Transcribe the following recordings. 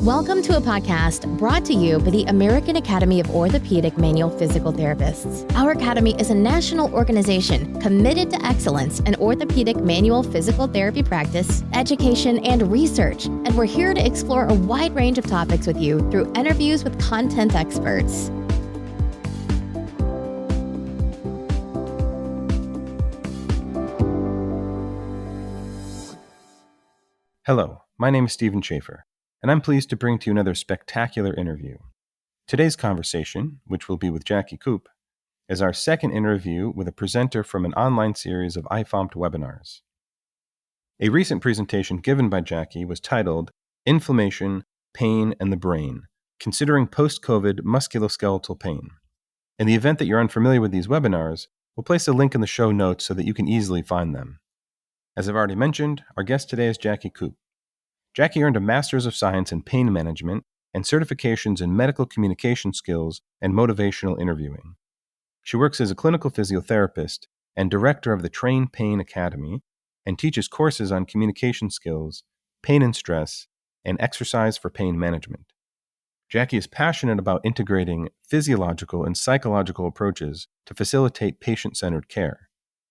Welcome to a podcast brought to you by the American Academy of Orthopedic Manual Physical Therapists. Our academy is a national organization committed to excellence in orthopedic manual physical therapy practice, education, and research, and we're here to explore a wide range of topics with you through interviews with content experts. Hello, my name is Stephen Shaffer, and I'm pleased to bring to you another spectacular interview. Today's conversation, which will be with Jacqui Koep, is our second interview with a presenter from an online series of IFOMPT webinars. A recent presentation given by Jacqui was titled Inflammation, Pain, and the Brain, Considering Post-COVID Musculoskeletal Pain. In the event that you're unfamiliar with these webinars, we'll place a link in the show notes so that you can easily find them. As I've already mentioned, our guest today is Jacqui Koep. Jacqui earned a Master's of Science in Pain Management and certifications in Medical Communication Skills and Motivational Interviewing. She works as a clinical physiotherapist and director of the Train Pain Academy and teaches courses on communication skills, pain and stress, and exercise for pain management. Jacqui is passionate about integrating physiological and psychological approaches to facilitate patient-centered care.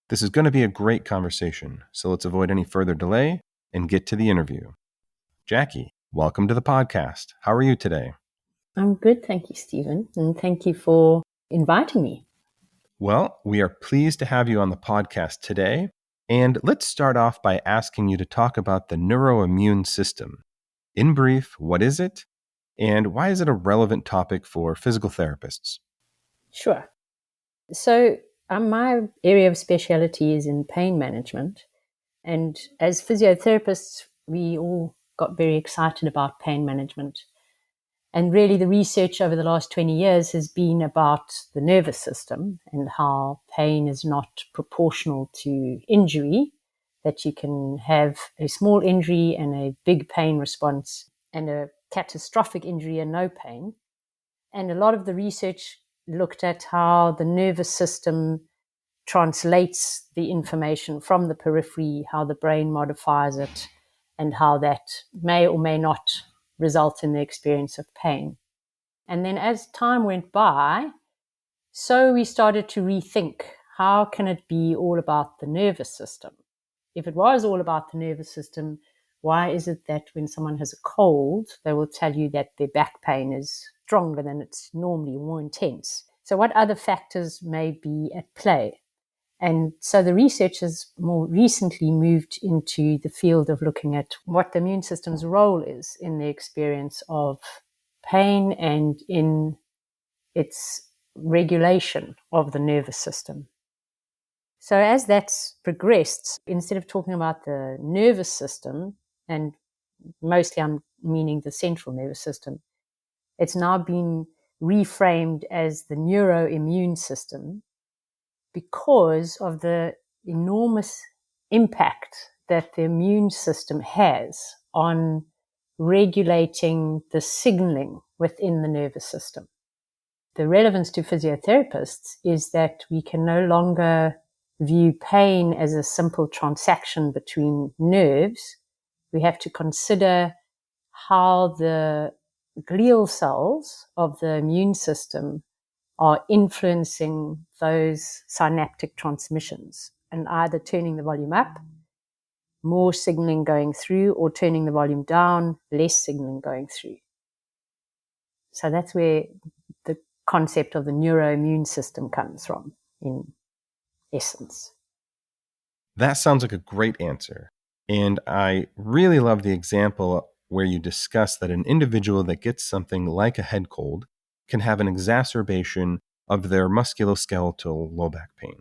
This is going to be a great conversation, so let's avoid any further delay and get to the interview. Jacqui, welcome to the podcast. How are you today? I'm good, thank you, Stephen, and thank you for inviting me. Well, we are pleased to have you on the podcast today, and let's start off by asking you to talk about the neuroimmune system. In brief, what is it, and why is it a relevant topic for physical therapists? Sure. So my area of specialty is in pain management, and as physiotherapists, we all got very excited about pain management. And really the research over the last 20 years has been about the nervous system and how pain is not proportional to injury, that you can have a small injury and a big pain response and a catastrophic injury and no pain. And a lot of the research looked at how the nervous system translates the information from the periphery, how the brain modifies it, and how that may or may not result in the experience of pain. And then as time went by, so we started to rethink, how can it be all about the nervous system? If it was all about the nervous system, why is it that when someone has a cold, they will tell you that their back pain is stronger than it's normally, more intense? So what other factors may be at play? And so the research has more recently moved into the field of looking at what the immune system's role is in the experience of pain and in its regulation of the nervous system. So as that's progressed, instead of talking about the nervous system, and mostly I'm meaning the central nervous system, it's now been reframed as the neuroimmune system, because of the enormous impact that the immune system has on regulating the signaling within the nervous system. The relevance to physiotherapists is that we can no longer view pain as a simple transaction between nerves. We have to consider how the glial cells of the immune system are influencing those synaptic transmissions and either turning the volume up, more signaling going through, or turning the volume down, less signaling going through. So that's where the concept of the neuroimmune system comes from, in essence. That sounds like a great answer. And I really love the example where you discuss that an individual that gets something like a head cold can have an exacerbation of their musculoskeletal low back pain.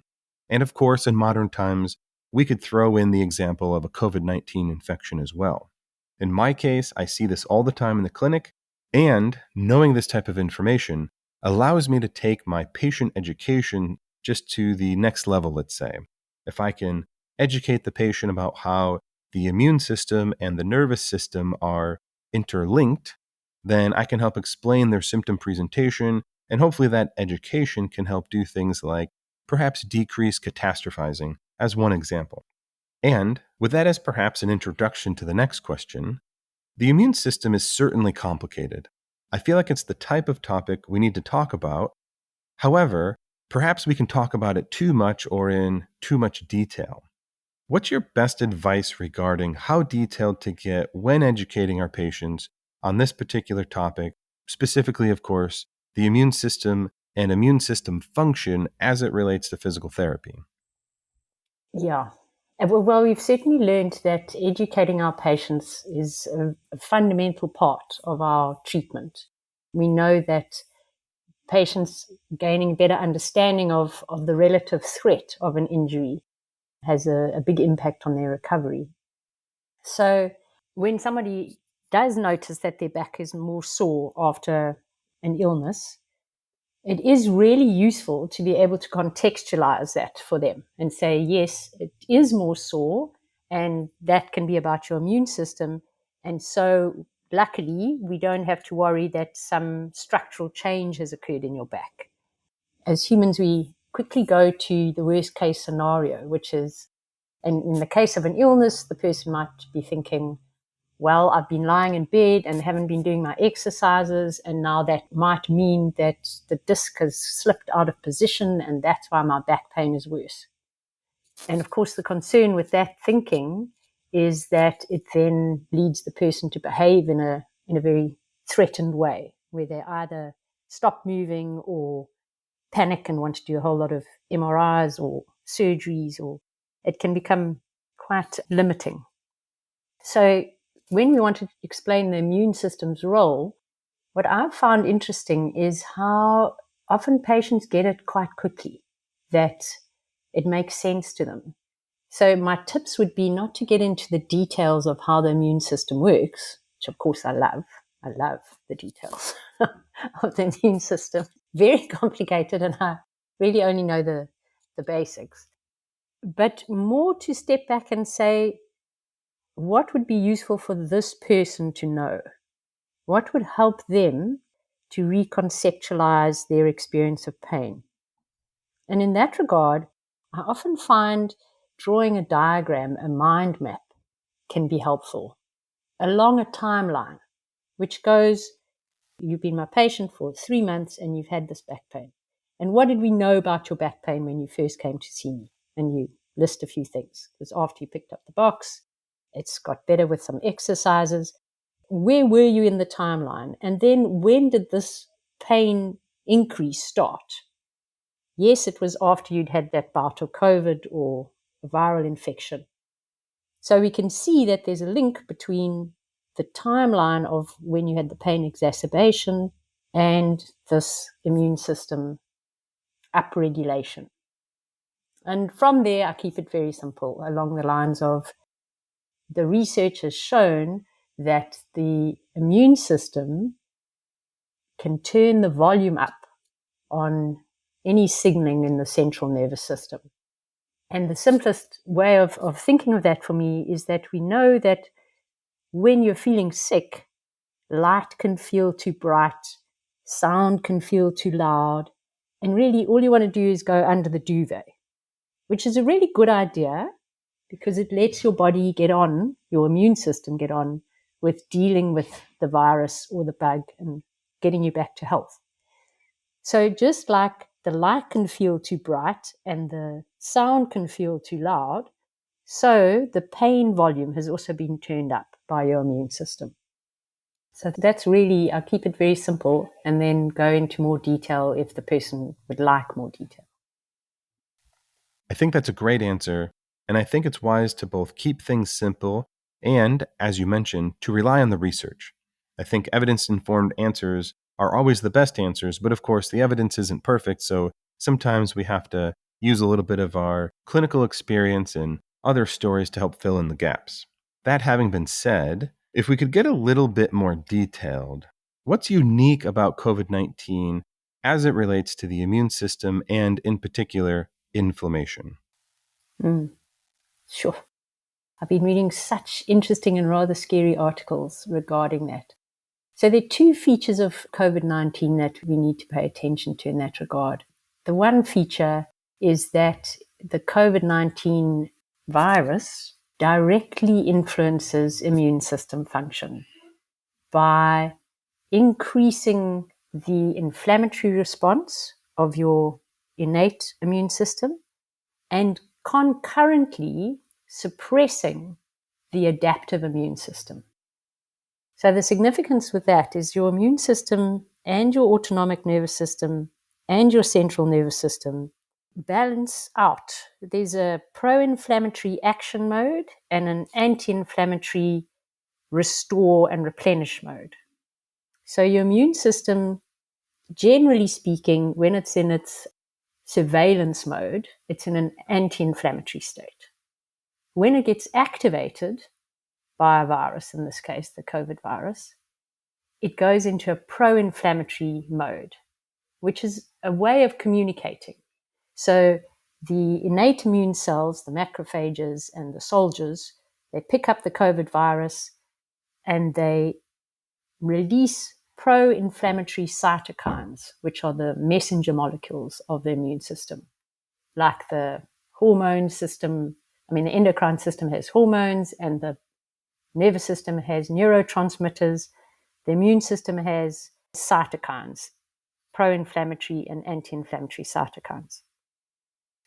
And of course, in modern times, we could throw in the example of a COVID-19 infection as well. In my case, I see this all the time in the clinic, and knowing this type of information allows me to take my patient education just to the next level, let's say. If I can educate the patient about how the immune system and the nervous system are interlinked, then I can help explain their symptom presentation, and hopefully that education can help do things like perhaps decrease catastrophizing, as one example. And with that as perhaps an introduction to the next question, The immune system is certainly complicated. I feel like it's the type of topic we need to talk about. However, perhaps we can talk about it too much or in too much detail. What's your best advice regarding how detailed to get when educating our patients on this particular topic, specifically, of course, the immune system and immune system function as it relates to physical therapy? Yeah. Well, we've certainly learned that educating our patients is a fundamental part of our treatment. We know that patients gaining a better understanding of the relative threat of an injury has a big impact on their recovery. So when somebody does notice that their back is more sore after an illness, it is really useful to be able to contextualize that for them and say, yes, it is more sore, and that can be about your immune system. And so luckily, we don't have to worry that some structural change has occurred in your back. As humans, we quickly go to the worst case scenario, which is, and in the case of an illness, the person might be thinking, well, I've been lying in bed and haven't been doing my exercises, and now that might mean that the disc has slipped out of position, and that's why my back pain is worse. And of course, the concern with that thinking is that it then leads the person to behave in a very threatened way, where they either stop moving or panic and want to do a whole lot of MRIs or surgeries, or it can become quite limiting. So when we want to explain the immune system's role, what I've found interesting is how often patients get it quite quickly, that it makes sense to them. So my tips would be not to get into the details of how the immune system works, which of course I love. I love the details of the immune system. Very complicated, and I really only know the basics. But more to step back and say, what would be useful for this person to know? What would help them to reconceptualize their experience of pain? And in that regard, I often find drawing a diagram, a mind map, can be helpful along a timeline, which goes, you've been my patient for 3 months and you've had this back pain. And what did we know about your back pain when you first came to see me? And you list a few things. Because after you picked up the box, it's got better with some exercises. Where were you in the timeline? And then when did this pain increase start? Yes, it was after you'd had that bout of COVID or a viral infection. So we can see that there's a link between the timeline of when you had the pain exacerbation and this immune system upregulation. And from there, I keep it very simple, along the lines of, the research has shown that the immune system can turn the volume up on any signaling in the central nervous system. And the simplest way of thinking of that for me is that we know that when you're feeling sick, light can feel too bright, sound can feel too loud, and really all you want to do is go under the duvet, which is a really good idea because it lets your body get on, your immune system get on with dealing with the virus or the bug and getting you back to health. So just like the light can feel too bright and the sound can feel too loud, so the pain volume has also been turned up by your immune system. So that's really, I keep it very simple and then go into more detail if the person would like more detail. I think that's a great answer, and I think it's wise to both keep things simple and, as you mentioned, to rely on the research. I think evidence-informed answers are always the best answers, but of course the evidence isn't perfect, so sometimes we have to use a little bit of our clinical experience and other stories to help fill in the gaps. That having been said, if we could get a little bit more detailed, what's unique about COVID-19 as it relates to the immune system and, in particular, inflammation? Sure. I've been reading such interesting and rather scary articles regarding that. So there are two features of COVID-19 that we need to pay attention to in that regard. The one feature is that the COVID-19 virus directly influences immune system function. by increasing the inflammatory response of your innate immune system and concurrently suppressing the adaptive immune system. So the significance with that is your immune system and your autonomic nervous system and your central nervous system balance out. There's a pro-inflammatory action mode and an anti-inflammatory restore and replenish mode. So your immune system, generally speaking, when it's in its surveillance mode, it's in an anti-inflammatory state. When it gets activated by a virus, in this case, the COVID virus, it goes into a pro-inflammatory mode, which is a way of communicating. So the innate immune cells, the macrophages and the soldiers, they pick up the COVID virus and they release pro-inflammatory cytokines, which are the messenger molecules of the immune system, like the hormone system. The endocrine system has hormones and the nervous system has neurotransmitters. The immune system has cytokines, pro-inflammatory and anti-inflammatory cytokines.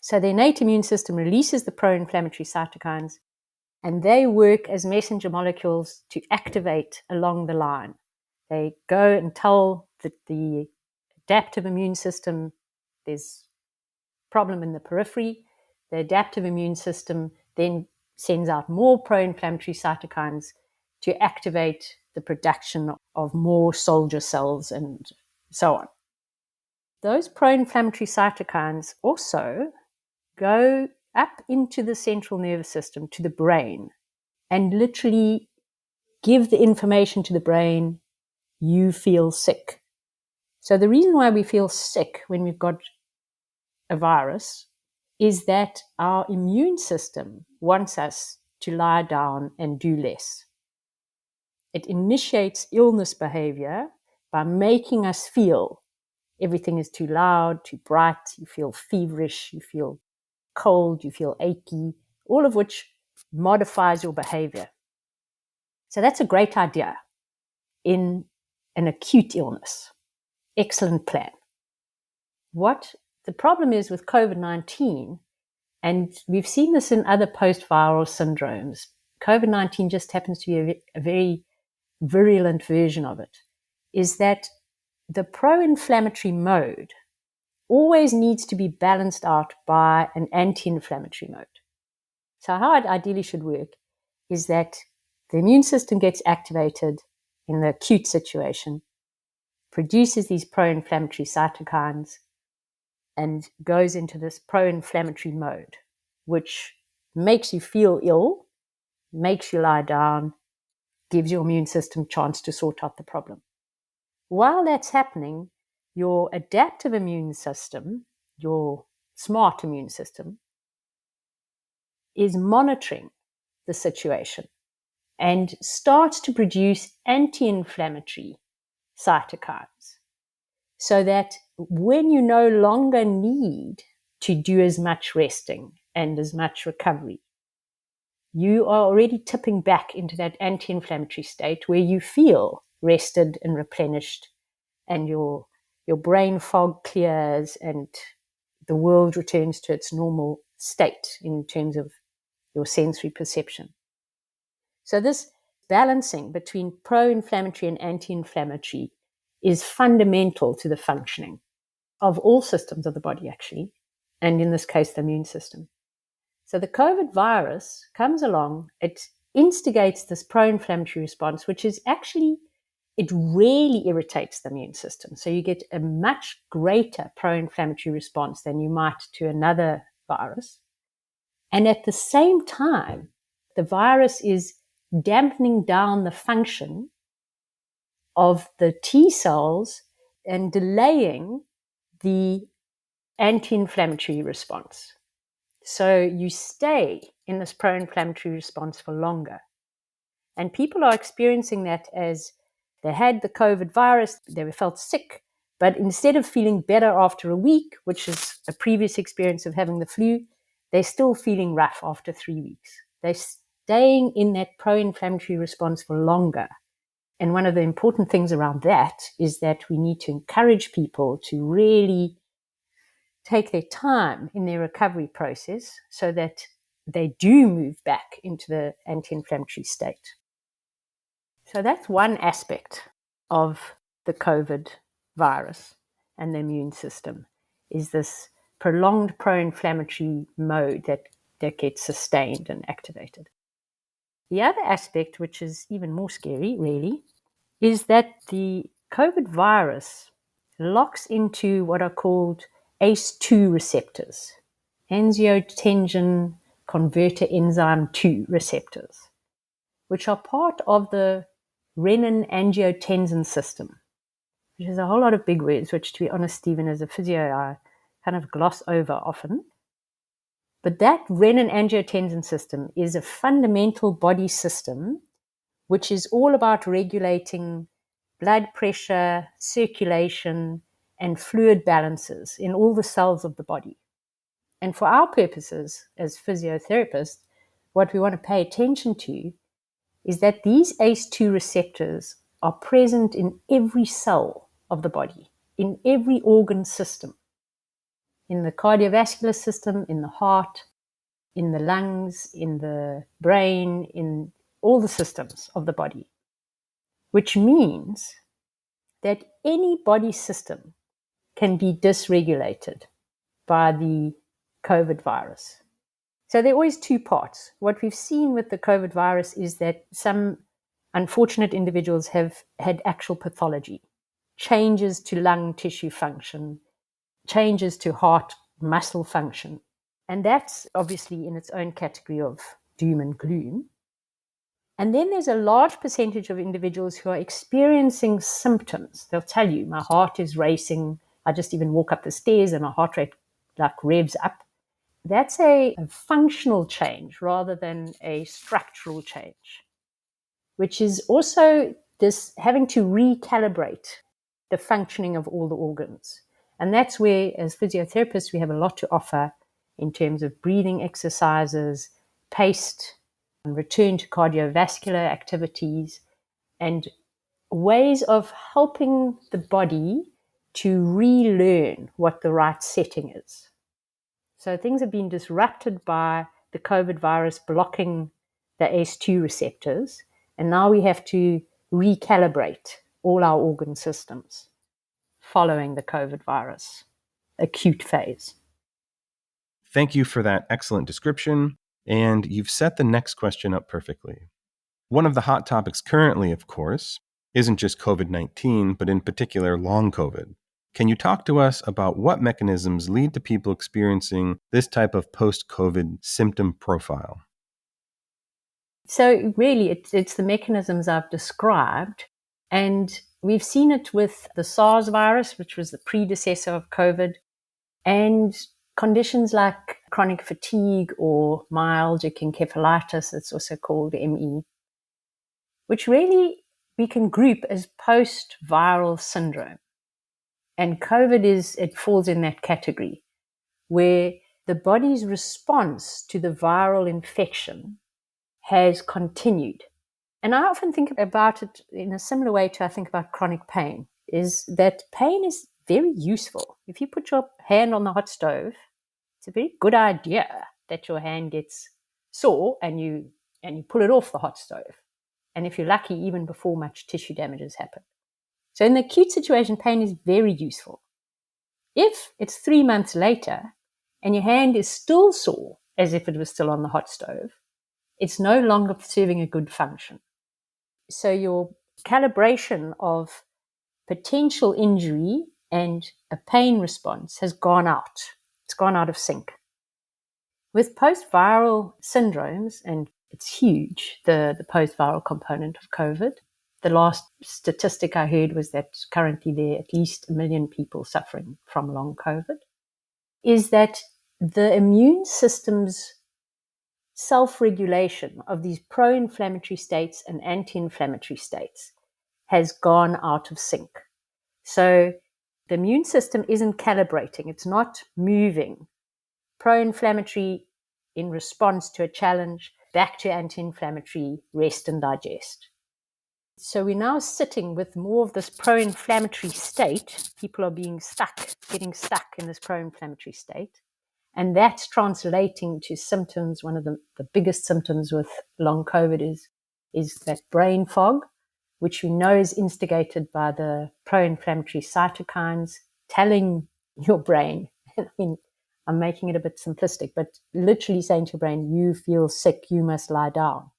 So the innate immune system releases the pro-inflammatory cytokines, and they work as messenger molecules to activate along the line. They go and tell the adaptive immune system there's a problem in the periphery. The adaptive immune system then sends out more pro-inflammatory cytokines to activate the production of more soldier cells and so on. Those pro-inflammatory cytokines also go up into the central nervous system, to the brain, and literally give the information to the brain, you feel sick. So the reason why we feel sick when we've got a virus is that our immune system wants us to lie down and do less. It initiates illness behavior by making us feel everything is too loud, too bright, you feel feverish, you feel cold, you feel achy, all of which modifies your behavior. So that's a great idea in an acute illness. Excellent plan. What the problem is with COVID-19, and we've seen this in other post-viral syndromes, COVID-19 just happens to be a very virulent version of it, is that the pro-inflammatory mode always needs to be balanced out by an anti-inflammatory mode. So how it ideally should work is that the immune system gets activated in the acute situation, produces these pro-inflammatory cytokines, and goes into this pro-inflammatory mode, which makes you feel ill, makes you lie down, gives your immune system a chance to sort out the problem. While that's happening, your adaptive immune system, your smart immune system, is monitoring the situation and starts to produce anti-inflammatory cytokines, so that when you no longer need to do as much resting and as much recovery, you are already tipping back into that anti-inflammatory state where you feel rested and replenished, and your brain fog clears and the world returns to its normal state in terms of your sensory perception. So this balancing between pro-inflammatory and anti-inflammatory is fundamental to the functioning of all systems of the body, actually, and in this case, the immune system. So the COVID virus comes along, it instigates this pro-inflammatory response, which is actually, it really irritates the immune system. So you get a much greater pro-inflammatory response than you might to another virus. And at the same time, the virus is dampening down the function of the T cells and delaying the anti-inflammatory response. So you stay in this pro-inflammatory response for longer. And people are experiencing that as they had the COVID virus, they felt sick, but instead of feeling better after a week, which is a previous experience of having the flu, they're still feeling rough after 3 weeks. They're staying in that pro-inflammatory response for longer. And one of the important things around that is that we need to encourage people to really take their time in their recovery process so that they do move back into the anti-inflammatory state. So that's one aspect of the COVID virus and the immune system, is this prolonged pro-inflammatory mode that gets sustained and activated. The other aspect, which is even more scary, really, is that the COVID virus locks into what are called ACE2 receptors, angiotensin converter enzyme 2 receptors, which are part of the renin-angiotensin system, which is a whole lot of big words, which, to be honest, Stephen, as a physio, I kind of gloss over often. But that renin-angiotensin system is a fundamental body system which is all about regulating blood pressure, circulation, and fluid balances in all the cells of the body. And for our purposes as physiotherapists, what we want to pay attention to is that these ACE2 receptors are present in every cell of the body, in every organ system, in the cardiovascular system, in the heart, in the lungs, in the brain, in all the systems of the body, which means that any body system can be dysregulated by the COVID virus. So there are always two parts. What we've seen with the COVID virus is that some unfortunate individuals have had actual pathology, changes to lung tissue function, changes to heart muscle function. And that's obviously in its own category of doom and gloom. And then there's a large percentage of individuals who are experiencing symptoms. They'll tell you, my heart is racing. I just even walk up the stairs and my heart rate like revs up. That's a functional change rather than a structural change, which is also this having to recalibrate the functioning of all the organs. And that's where, as physiotherapists, we have a lot to offer in terms of breathing exercises, paced and return to cardiovascular activities, and ways of helping the body to relearn what the right setting is. So things have been disrupted by the COVID virus blocking the ACE2 receptors, and now we have to recalibrate all our organ systems following the COVID virus acute phase. Thank you for that excellent description, and you've set the next question up perfectly. One of the hot topics currently, of course, isn't just COVID-19, but in particular long COVID. Can you talk to us about what mechanisms lead to people experiencing this type of post-COVID symptom profile? So really, it's the mechanisms I've described, and we've seen it with the SARS virus, which was the predecessor of COVID, and conditions like chronic fatigue or myalgic encephalitis, it's also called ME, which really we can group as post-viral syndrome. And COVID it falls in that category, where the body's response to the viral infection has continued. And I often think about it in a similar way to I think about chronic pain, is that pain is very useful. If you put your hand on the hot stove, it's a very good idea that your hand gets sore and you pull it off the hot stove. And if you're lucky, even before much tissue damage has happened. So in the acute situation, pain is very useful. If it's 3 months later and your hand is still sore as if it was still on the hot stove, it's no longer serving a good function. So your calibration of potential injury and a pain response has gone out. It's gone out of sync. With post-viral syndromes, and it's huge, the post-viral component of COVID, the last statistic I heard was that currently there are at least 1 million people suffering from long COVID, is that the immune system's self-regulation of these pro-inflammatory states and anti-inflammatory states has gone out of sync. So the immune system isn't calibrating. It's not moving pro-inflammatory in response to a challenge back to anti-inflammatory rest and digest. So we're now sitting with more of this pro-inflammatory state. People are getting stuck in this pro-inflammatory state. And that's translating to symptoms. One of the biggest symptoms with long COVID is that brain fog, which we know is instigated by the pro-inflammatory cytokines telling your brain, I mean, I'm making it a bit simplistic, but literally saying to your brain, you feel sick, you must lie down.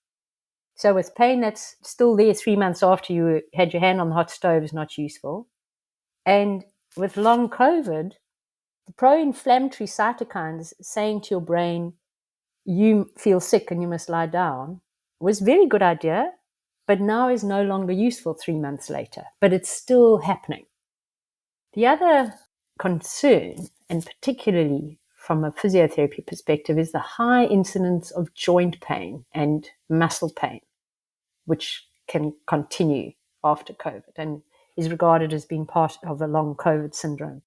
So with pain that's still there 3 months after you had your hand on the hot stove is not useful. And with long COVID, the pro-inflammatory cytokines saying to your brain, you feel sick and you must lie down, was a very good idea, but now is no longer useful 3 months later. But it's still happening. The other concern, and particularly from a physiotherapy perspective, is the high incidence of joint pain and muscle pain, which can continue after COVID and is regarded as being part of a long COVID syndrome.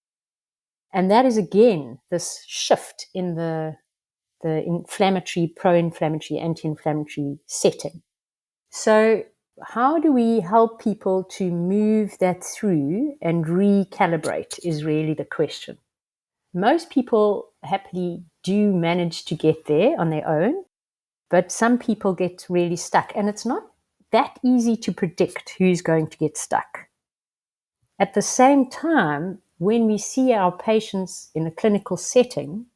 And that is, again, this shift in the inflammatory, pro-inflammatory, anti-inflammatory setting. So how do we help people to move that through and recalibrate is really the question. Most people happily do manage to get there on their own, but some people get really stuck. And it's not that easy to predict who's going to get stuck. At the same time, when we see our patients in a clinical setting,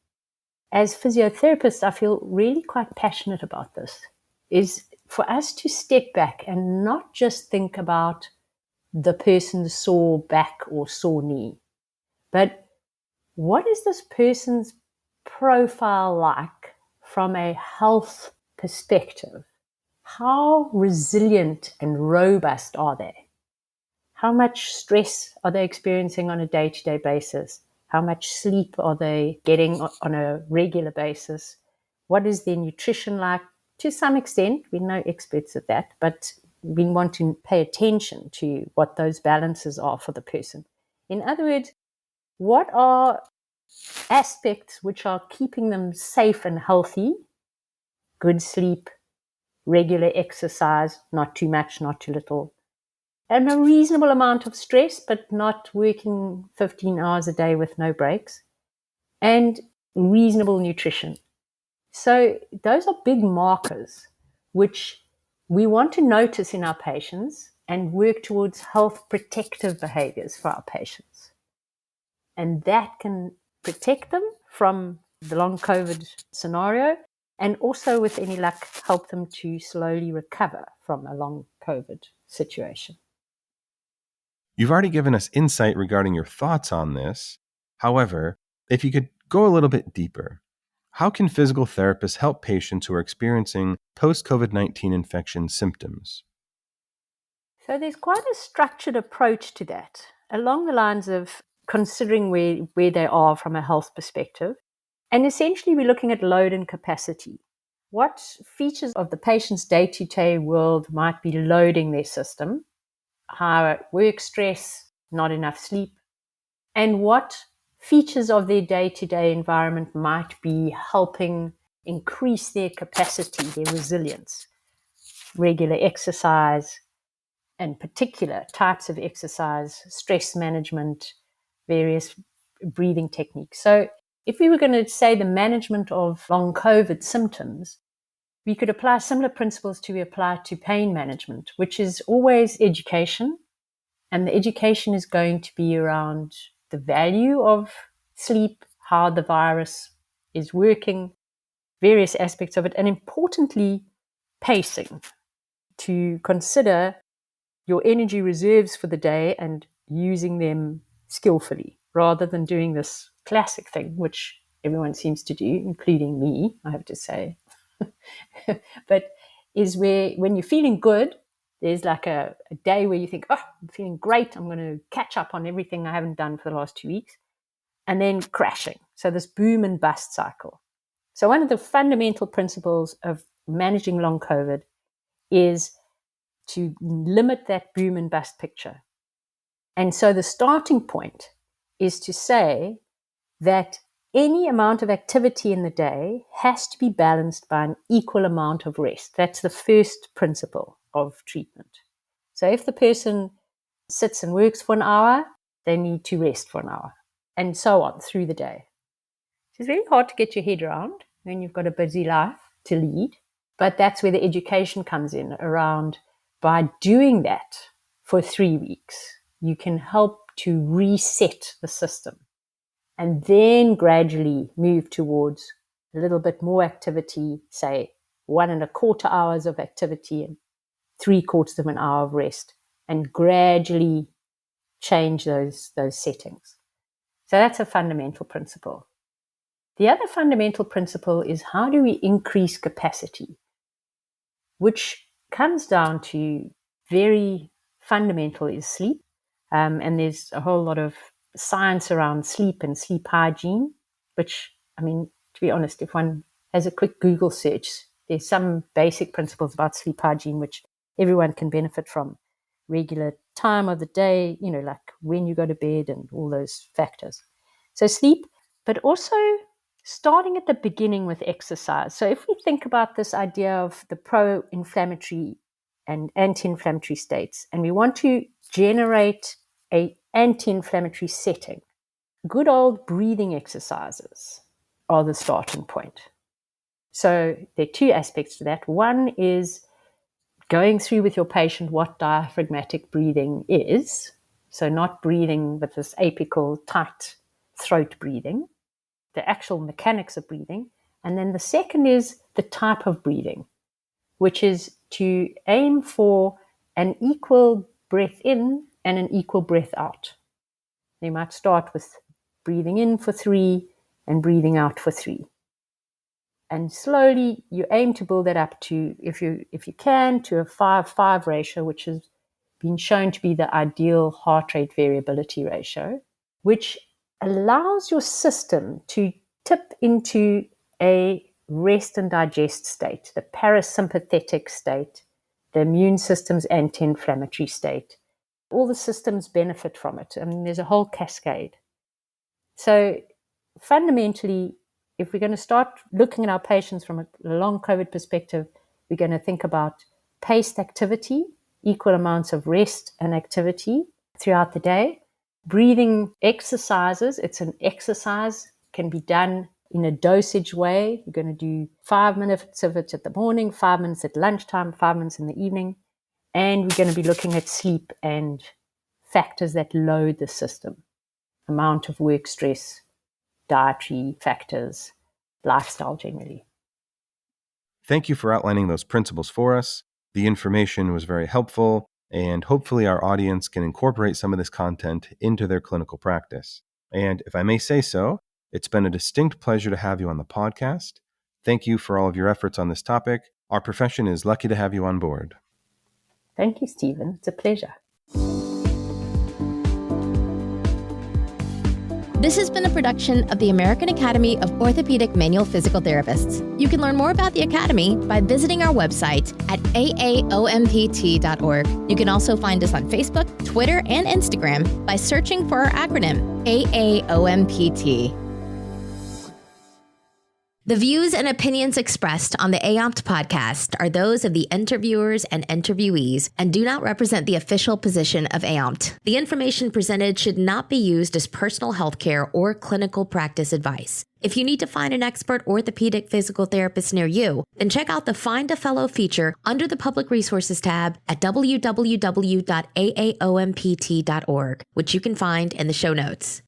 as physiotherapists, I feel really quite passionate about this, is for us to step back and not just think about the person's sore back or sore knee, but what is this person's profile like from a health perspective? How resilient and robust are they? How much stress are they experiencing on a day-to-day basis? How much sleep are they getting on a regular basis? What is their nutrition like? To some extent, we're no experts at that, but we want to pay attention to what those balances are for the person. In other words, what are aspects which are keeping them safe and healthy? Good sleep, regular exercise, not too much, not too little, and a reasonable amount of stress, but not working 15 hours a day with no breaks, and reasonable nutrition. So those are big markers which we want to notice in our patients and work towards health protective behaviors for our patients. And that can protect them from the long COVID scenario, and also, with any luck, help them to slowly recover from a long COVID situation. You've already given us insight regarding your thoughts on this. However, if you could go a little bit deeper, how can physical therapists help patients who are experiencing post-COVID-19 infection symptoms? So there's quite a structured approach to that, along the lines of considering where they are from a health perspective. And essentially, we're looking at load and capacity. What features of the patient's day-to-day world might be loading their system? High work stress, not enough sleep, and what features of their day-to-day environment might be helping increase their capacity, their resilience? Regular exercise, and particular types of exercise, stress management, various breathing techniques. So if we were going to say the management of long COVID symptoms, we could apply similar principles to apply to pain management, which is always education. And the education is going to be around the value of sleep, how the virus is working, various aspects of it, and importantly, pacing, to consider your energy reserves for the day and using them skillfully, rather than doing this classic thing, which everyone seems to do, including me, I have to say. But is where, when you're feeling good, there's like a day where you think, oh, I'm feeling great, I'm going to catch up on everything I haven't done for the last 2 weeks, and then crashing. So this boom and bust cycle. So one of the fundamental principles of managing long COVID is to limit that boom and bust picture. And so the starting point is to say that any amount of activity in the day has to be balanced by an equal amount of rest. That's the first principle of treatment. So if the person sits and works for an hour, they need to rest for an hour, and so on through the day. It's very hard to get your head around when you've got a busy life to lead, but that's where the education comes in around. By doing that for 3 weeks, you can help to reset the system and then gradually move towards a little bit more activity, say 1.25 hours of activity and 3/4 of an hour of rest, and gradually change those settings. So that's a fundamental principle. The other fundamental principle is, how do we increase capacity, which comes down to very fundamental is sleep. And there's a whole lot of science around sleep and sleep hygiene, which, I mean, to be honest, if one has a quick Google search, there's some basic principles about sleep hygiene which everyone can benefit from. Regular time of the day, like when you go to bed and all those factors. So sleep, but also starting at the beginning with exercise. So if we think about this idea of the pro-inflammatory and anti-inflammatory states, and we want to generate an anti-inflammatory setting, good old breathing exercises are the starting point. So there are two aspects to that. One is going through with your patient what diaphragmatic breathing is. So not breathing with this apical, tight throat breathing, the actual mechanics of breathing. And then the second is the type of breathing, which is to aim for an equal breath in and an equal breath out. You might start with breathing in for 3 and breathing out for 3. And slowly you aim to build that up to, if you can, to a 5-5 ratio, which has been shown to be the ideal heart rate variability ratio, which allows your system to tip into a rest and digest state, the parasympathetic state, the immune system's anti-inflammatory state. All the systems benefit from it. I mean, there's a whole cascade. So fundamentally, if we're going to start looking at our patients from a long COVID perspective, we're going to think about paced activity, equal amounts of rest and activity throughout the day. Breathing exercises, it's an exercise, can be done in a dosage way. You're going to do 5 minutes of it at the morning, 5 minutes at lunchtime, 5 minutes in the evening. And we're going to be looking at sleep and factors that load the system, amount of work stress, dietary factors, lifestyle generally. Thank you for outlining those principles for us. The information was very helpful, and hopefully our audience can incorporate some of this content into their clinical practice. And if I may say so, it's been a distinct pleasure to have you on the podcast. Thank you for all of your efforts on this topic. Our profession is lucky to have you on board. Thank you, Stephen. It's a pleasure. This has been a production of the American Academy of Orthopedic Manual Physical Therapists. You can learn more about the Academy by visiting our website at aaompt.org. You can also find us on Facebook, Twitter, and Instagram by searching for our acronym, AAOMPT. The views and opinions expressed on the IFOMPT podcast are those of the interviewers and interviewees and do not represent the official position of IFOMPT. The information presented should not be used as personal healthcare or clinical practice advice. If you need to find an expert orthopedic physical therapist near you, then check out the Find a Fellow feature under the Public Resources tab at www.aaompt.org, which you can find in the show notes.